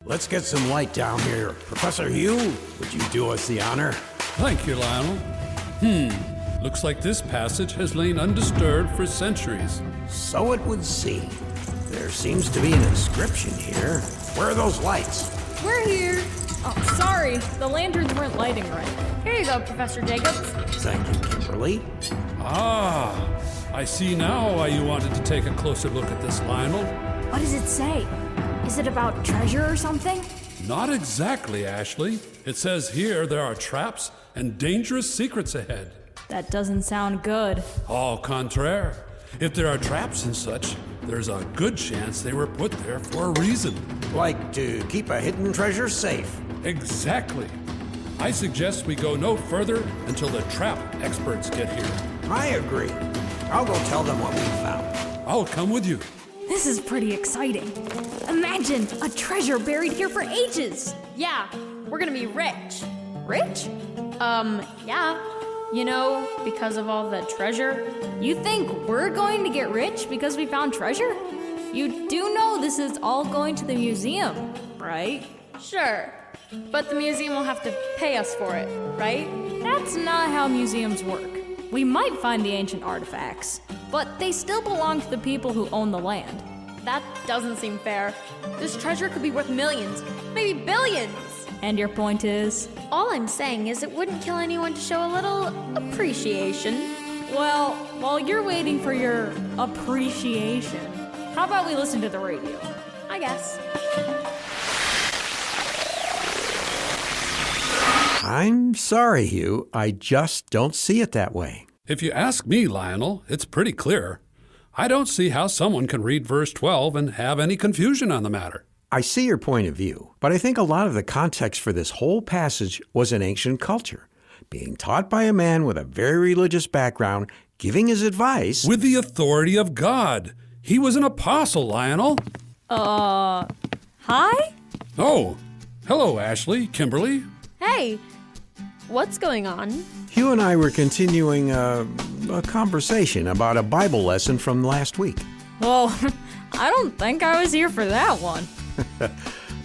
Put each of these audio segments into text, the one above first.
Let's get some light down here. Professor Hugh, would you do us the honor? Thank you, Lionel. Looks like this passage has lain undisturbed for centuries. So it would seem. There seems to be an inscription here. Where are those lights? We're here. Oh, sorry. The lanterns weren't lighting right. Here you go, Professor Jacobs. Thank you, Kimberly. Ah, I see now why you wanted to take a closer look at this, Lionel. What does it say? Is it about treasure or something? Not exactly, Ashley. It says here there are traps and dangerous secrets ahead. That doesn't sound good. Au contraire. If there are traps and such, there's a good chance they were put there for a reason. Like to keep a hidden treasure safe. Exactly. I suggest we go no further until the trap experts get here. I agree. I'll go tell them what we found. I'll come with you. This is pretty exciting. Imagine a treasure buried here for ages. Yeah, we're gonna be rich. Rich? Yeah. You know, because of all the treasure. You think we're going to get rich because we found treasure? You do know this is all going to the museum, right? Sure, but the museum will have to pay us for it, right? That's not how museums work. We might find the ancient artifacts, but they still belong to the people who own the land. That doesn't seem fair. This treasure could be worth millions, maybe billions. And your point is? All I'm saying is it wouldn't kill anyone to show a little appreciation. Well, while you're waiting for your appreciation, how about we listen to the radio? I guess. I'm sorry, Hugh. I just don't see it that way. If you ask me, Lionel, it's pretty clear. I don't see how someone can read verse 12 and have any confusion on the matter. I see your point of view, but I think a lot of the context for this whole passage was an ancient culture, being taught by a man with a very religious background, giving his advice. With the authority of God. He was an apostle, Lionel. Hi? Oh, hello, Ashley, Kimberly. Hey, what's going on? Hugh and I were continuing a conversation about a Bible lesson from last week. Well, I don't think I was here for that one.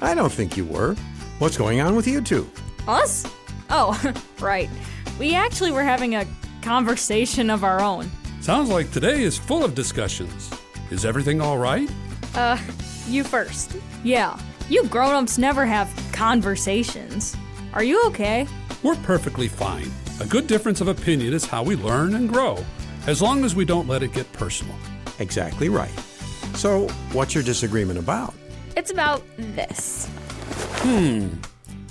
I don't think you were. What's going on with you two? Us? Oh, right. We actually were having a conversation of our own. Sounds like today is full of discussions. Is everything all right? You first. Yeah, you grown-ups never have conversations. Are you okay? We're perfectly fine. A good difference of opinion is how we learn and grow, as long as we don't let it get personal. Exactly right. So, what's your disagreement about? It's about this.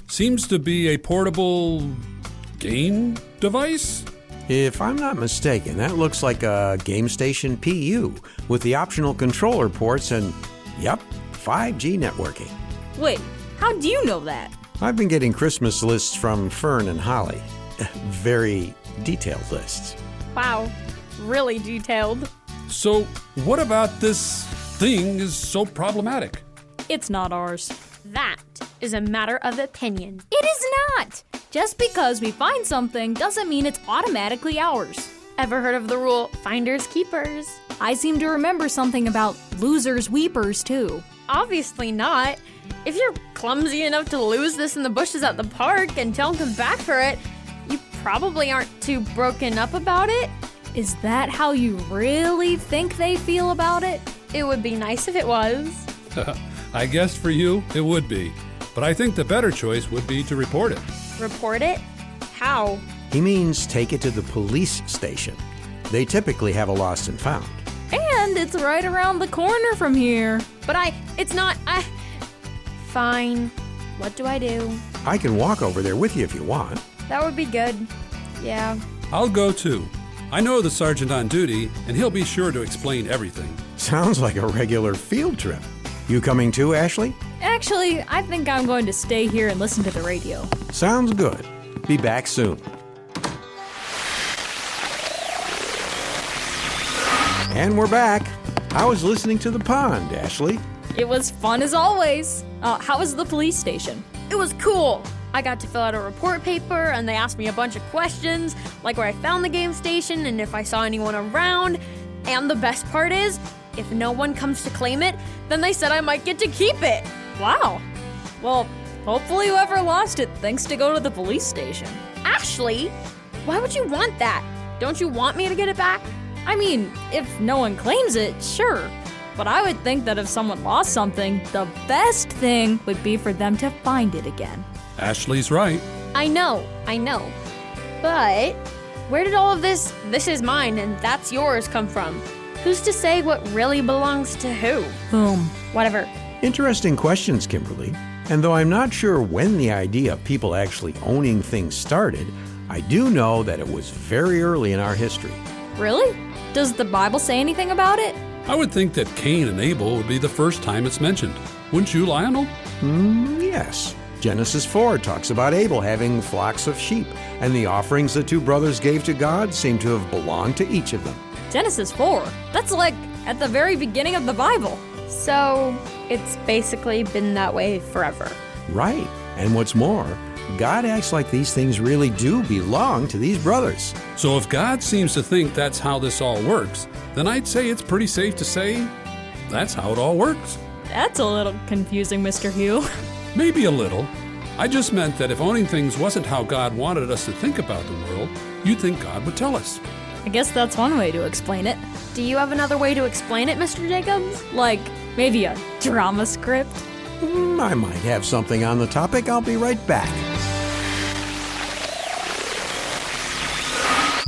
Seems to be a portable game device? If I'm not mistaken, that looks like a Game Station PU with the optional controller ports and, yep, 5G networking. Wait, how do you know that? I've been getting Christmas lists from Fern and Holly. Very detailed lists. Wow, really detailed. So, what about this thing is so problematic? It's not ours. That is a matter of opinion. It is not! Just because we find something doesn't mean it's automatically ours. Ever heard of the rule, finders keepers? I seem to remember something about losers weepers too. Obviously not. If you're clumsy enough to lose this in the bushes at the park and don't come back for it, you probably aren't too broken up about it. Is that how you really think they feel about it? It would be nice if it was. I guess for you, it would be. But I think the better choice would be to report it. Report it? How? He means take it to the police station. They typically have a lost and found. And it's right around the corner from here. But it's not, Fine. What do I do? I can walk over there with you if you want. That would be good. Yeah. I'll go too. I know the sergeant on duty, and he'll be sure to explain everything. Sounds like a regular field trip. You coming too, Ashley? Actually, I think I'm going to stay here and listen to the radio. Sounds good. Be back soon. And we're back. How was listening to the pond, Ashley? It was fun as always. How was the police station? It was cool. I got to fill out a report paper, and they asked me a bunch of questions, like where I found the game station and if I saw anyone around. And the best part is, if no one comes to claim it, then they said I might get to keep it. Wow. Well, hopefully whoever lost it thinks to go to the police station. Ashley, why would you want that? Don't you want me to get it back? I mean, if no one claims it, sure. But I would think that if someone lost something, the best thing would be for them to find it again. Ashley's right. I know. But where did all of this is mine and that's yours come from? Who's to say what really belongs to who? Whatever. Interesting questions, Kimberly. And though I'm not sure when the idea of people actually owning things started, I do know that it was very early in our history. Really? Does the Bible say anything about it? I would think that Cain and Abel would be the first time it's mentioned. Wouldn't you, Lionel? Yes. Genesis 4 talks about Abel having flocks of sheep, and the offerings the two brothers gave to God seem to have belonged to each of them. Genesis 4? That's like at the very beginning of the Bible. So it's basically been that way forever. Right. And what's more, God acts like these things really do belong to these brothers. So if God seems to think that's how this all works, then I'd say it's pretty safe to say that's how it all works. That's a little confusing, Mr. Hugh. Maybe a little. I just meant that if owning things wasn't how God wanted us to think about the world, you'd think God would tell us. I guess that's one way to explain it. Do you have another way to explain it, Mr. Jacobs? Like, maybe a drama script? I might have something on the topic. I'll be right back.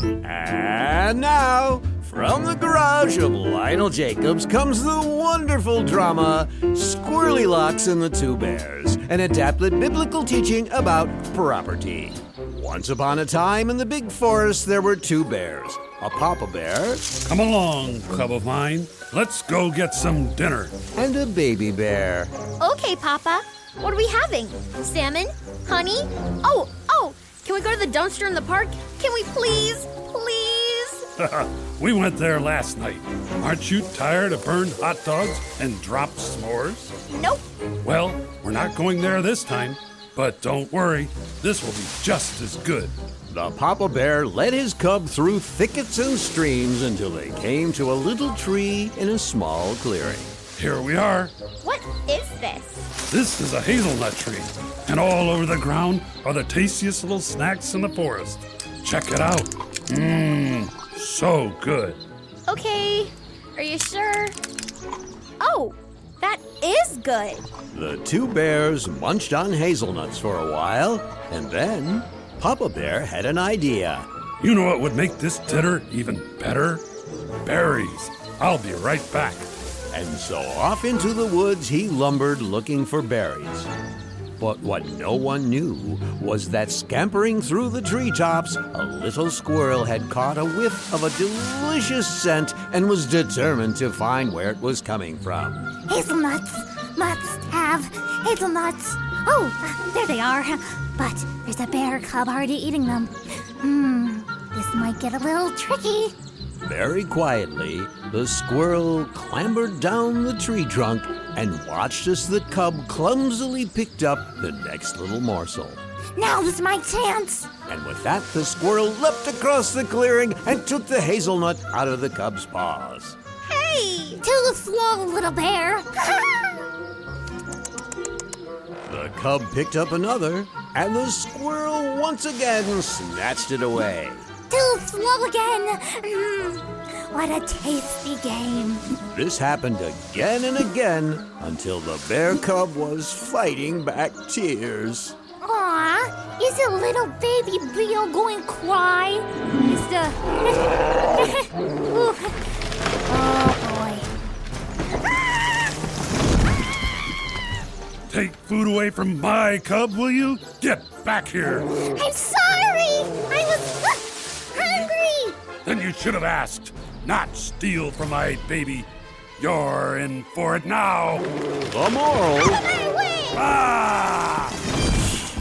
And now, from the garage of Lionel Jacobs comes the wonderful drama Squirrely Locks and the Two Bears, an adapted biblical teaching about property. Once upon a time in the big forest there were two bears, a papa bear Come along, cub of mine. Let's go get some dinner. and a baby bear. Okay, Papa. What are we having? Salmon? Honey? Oh, can we go to the dumpster in the park? Can we please? We went there last night. Aren't you tired of burned hot dogs and dropped s'mores? Nope. Well, we're not going there this time. But don't worry, this will be just as good. The papa bear led his cub through thickets and streams until they came to a little tree in a small clearing. Here we are. What is this? This is a hazelnut tree, and all over the ground are the tastiest little snacks in the forest. Check it out. So good. Okay. Are you sure? Oh, that is good. The two bears munched on hazelnuts for a while, and then Papa Bear had an idea. You know what would make this dinner even better? Berries. I'll be right back. And so off into the woods he lumbered looking for berries. But what no one knew was that scampering through the treetops, a little squirrel had caught a whiff of a delicious scent and was determined to find where it was coming from. Hazelnuts. Must have hazelnuts. Oh, there they are. But there's a bear cub already eating them. This might get a little tricky. Very quietly, the squirrel clambered down the tree trunk and watched as the cub clumsily picked up the next little morsel. Now's my chance. And with that, the squirrel leapt across the clearing and took the hazelnut out of the cub's paws. Hey! Too slow, little bear. The cub picked up another, and the squirrel once again snatched it away. Too slow again. What a tasty game. This happened again and again until the bear cub was fighting back tears. Aw, is a little baby bear going to cry? Is the... Oh, boy. Take food away from my cub, will you? Get back here. I'm sorry. I was hungry. Then you should have asked, not steal from my baby. You're in for it now. The moral... My way. Ah!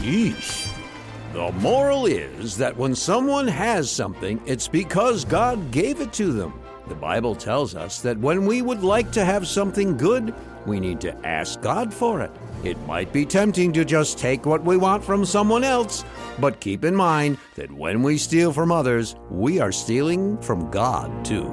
Yeesh. The moral is that when someone has something, it's because God gave it to them. The Bible tells us that when we would like to have something good, we need to ask God for it. It might be tempting to just take what we want from someone else, but keep in mind that when we steal from others, we are stealing from God too.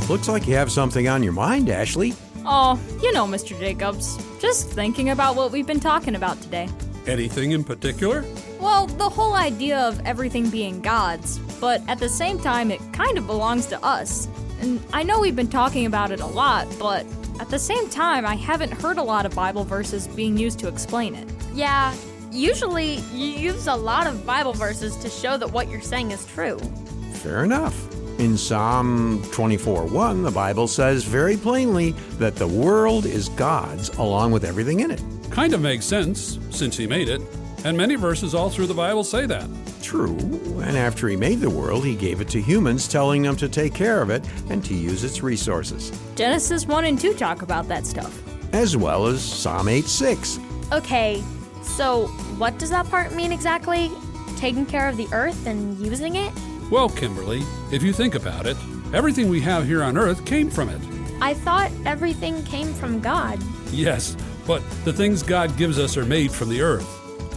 Looks like you have something on your mind, Ashley. Oh, you know, Mr. Jacobs, just thinking about what we've been talking about today. Anything in particular? Well, the whole idea of everything being God's, but at the same time, it kind of belongs to us. And I know we've been talking about it a lot, but at the same time, I haven't heard a lot of Bible verses being used to explain it. Yeah, usually you use a lot of Bible verses to show that what you're saying is true. Fair enough. In Psalm 24:1, the Bible says very plainly that the world is God's along with everything in it. Kind of makes sense, since he made it. And many verses all through the Bible say that. True, and after he made the world, he gave it to humans, telling them to take care of it and to use its resources, Genesis 1 and 2 talk about that stuff. as well as Psalm 8:6. Okay, so what does that part mean exactly? Taking care of the earth and using it? Well, Kimberly, if you think about it, everything we have here on earth came from it. I thought everything came from God. Yes, but the things God gives us are made from the earth.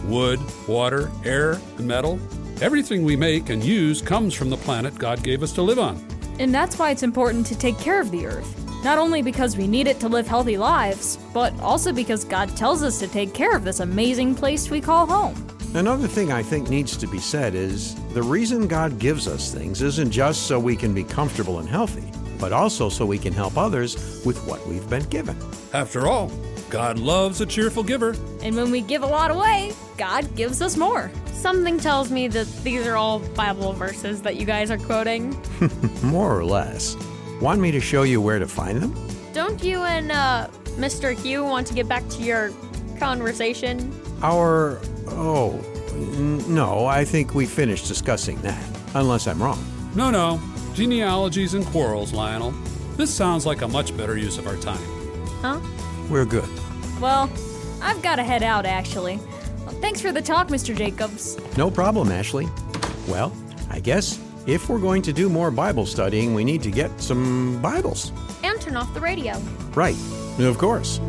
Wood, water, air, and metal. Everything we make and use comes from the planet God gave us to live on. And that's why it's important to take care of the earth. Not only because we need it to live healthy lives, but also because God tells us to take care of this amazing place we call home. Another thing I think needs to be said is the reason God gives us things isn't just so we can be comfortable and healthy, but also so we can help others with what we've been given. After all, God loves a cheerful giver. And when we give a lot away, God gives us more. Something tells me that these are all Bible verses that you guys are quoting. More or less. Want me to show you where to find them? Don't you and Mr. Hugh want to get back to your conversation? No, I think we finished discussing that, unless I'm wrong. No, genealogies and quarrels, Lionel. This sounds like a much better use of our time. Huh? We're good. Well, I've got to head out, actually. Thanks for the talk, Mr. Jacobs. No problem, Ashley. Well, I guess if we're going to do more Bible studying, we need to get some Bibles. And turn off the radio. Right, of course.